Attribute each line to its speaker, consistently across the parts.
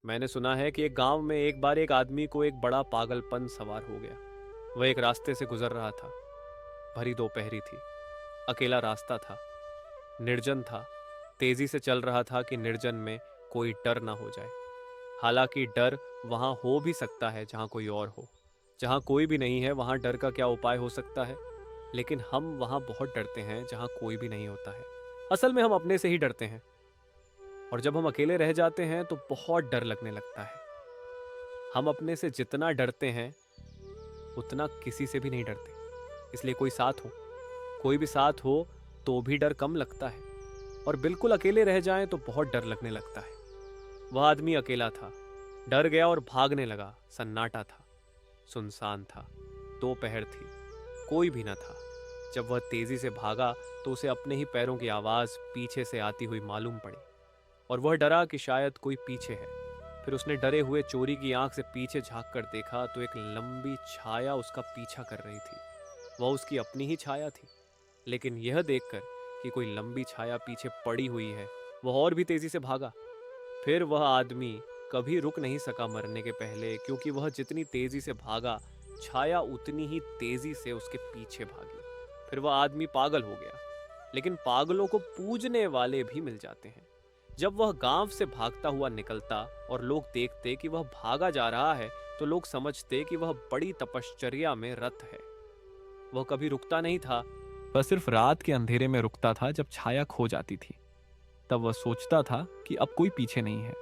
Speaker 1: मैंने सुना है कि एक गांव में एक बार एक आदमी को एक बड़ा पागलपन सवार हो गया। वह एक रास्ते से गुजर रहा था। भरी दोपहरी थी। अकेला रास्ता था। निर्जन था। तेजी से चल रहा था कि निर्जन में कोई डर ना हो जाए। हालांकि डर वहां हो भी सकता है जहां कोई और हो। जहां कोई भी नहीं है वहां डर का क्या उपाय हो सकता है। लेकिन हम वहां बहुत डरते हैं जहां कोई भी नहीं होता है। असल में हम अपने से ही डरते हैं। और जब हम अकेले रह जाते हैं तो बहुत डर लगने लगता है। हम अपने से जितना डरते हैं उतना किसी से भी नहीं डरते। इसलिए कोई भी साथ हो तो भी डर कम लगता है। और बिल्कुल अकेले रह जाएं तो बहुत डर लगने लगता है। वह आदमी अकेला था। डर गया और भागने लगा। सन्नाटा था। सुनसान था। दोपहर थी। कोई भी न था। जब वह तेजी से भागा तो उसे अपने ही पैरों की आवाज पीछे से आती हुई मालूम पड़ी। और वह डरा कि शायद कोई पीछे है। फिर उसने डरे हुए चोरी की आंख से पीछे झांक कर देखा तो एक लंबी छाया उसका पीछा कर रही थी। वह उसकी अपनी ही छाया थी। लेकिन यह देखकर कि कोई लंबी छाया पीछे पड़ी हुई है, वह और भी तेजी से भागा। फिर वह आदमी कभी रुक नहीं सका मरने के पहले, क्योंकि वह जितनी तेजी से भागा छाया उतनी ही तेजी से उसके पीछे भागी। फिर वह आदमी पागल हो गया। लेकिन पागलों को पूजने वाले भी मिल जाते हैं। जब वह गांव से भागता हुआ निकलता और लोग देखते कि वह भागा जा रहा है तो लोग समझते कि वह बड़ी तपश्चर्या में रत है। वह कभी रुकता नहीं था। वह सिर्फ रात के अंधेरे में रुकता था जब छाया खो जाती थी। तब वह सोचता था कि अब कोई पीछे नहीं है।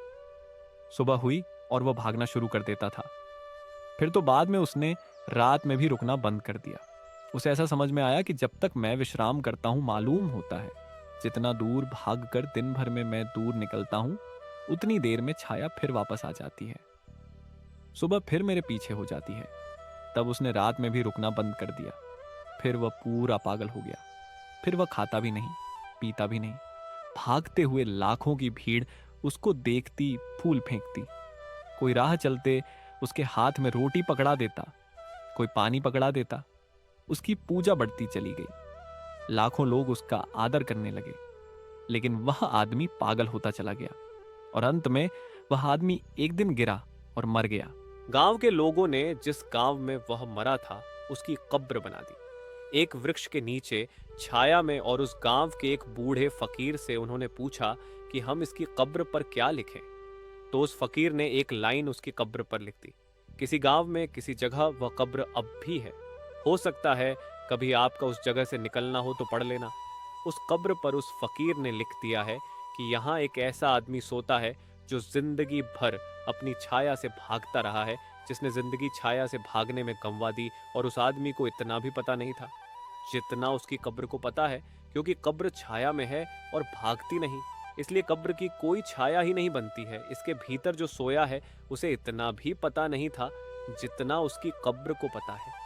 Speaker 1: सुबह हुई और वह भागना शुरू कर देता था। फिर तो बाद में उसने रात में भी रुकना बंद कर दिया। उसे ऐसा समझ में आया कि जब तक मैं विश्राम करता हूं मालूम होता है जितना दूर भागकर दिन भर में मैं दूर निकलता हूं उतनी देर में छाया फिर वापस आ जाती है। सुबह फिर मेरे पीछे हो जाती है। तब उसने रात में भी रुकना बंद कर दिया। फिर वह पूरा पागल हो गया। फिर वह खाता भी नहीं, पीता भी नहीं। भागते हुए लाखों की भीड़ उसको देखती, फूल फेंकती। कोई राह चलते उसके हाथ में रोटी पकड़ा देता, कोई पानी पकड़ा देता। उसकी पूजा बढ़ती चली गई। लाखों लोग उसका आदर करने लगे। लेकिन वह आदमी पागल होता चला गया और अंत में वह आदमी एक दिन गिरा और मर गया। गांव के लोगों ने जिस गांव में वह मरा था उसकी कब्र बना दी, एक वृक्ष के नीचे छाया में। और उस गांव के एक बूढ़े फकीर से उन्होंने पूछा कि हम इसकी कब्र पर क्या लिखें। तो उस फकीर ने एक लाइन उसकी कब्र पर लिख दी। किसी गांव में किसी जगह वह कब्र अब भी है। हो सकता है कभी आपका उस जगह से निकलना हो तो पढ़ लेना। उस कब्र पर उस फकीर ने लिख दिया है कि यहाँ एक ऐसा आदमी सोता है जो जिंदगी भर अपनी छाया से भागता रहा है, जिसने जिंदगी छाया से भागने में गंवा दी। और उस आदमी को इतना भी पता नहीं था जितना उसकी कब्र को पता है, क्योंकि कब्र छाया में है और भागती नहीं। इसलिए कब्र की कोई छाया ही नहीं बनती है। इसके भीतर जो सोया है उसे इतना भी पता नहीं था जितना उसकी कब्र को पता है।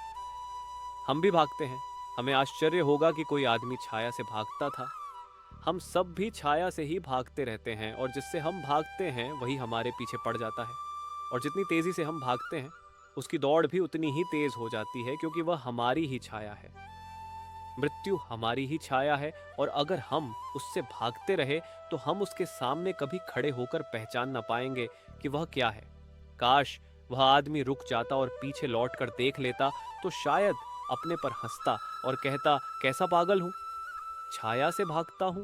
Speaker 1: हम भी भागते हैं। हमें आश्चर्य होगा कि कोई आदमी छाया से भागता था। हम सब भी छाया से ही भागते रहते हैं और जिससे हम भागते हैं वही हमारे पीछे पड़ जाता है। और जितनी तेजी से हम भागते हैं उसकी दौड़ भी उतनी ही तेज हो जाती है, क्योंकि वह हमारी ही छाया है। मृत्यु हमारी ही छाया है और अगर हम उससे भागते रहे तो हम उसके सामने कभी खड़े होकर पहचान न पाएंगे कि वह क्या है। काश वह आदमी रुक जाता और पीछे लौटकर देख लेता तो शायद अपने पर हंसता और कहता, कैसा पागल हूं, छाया से भागता हूं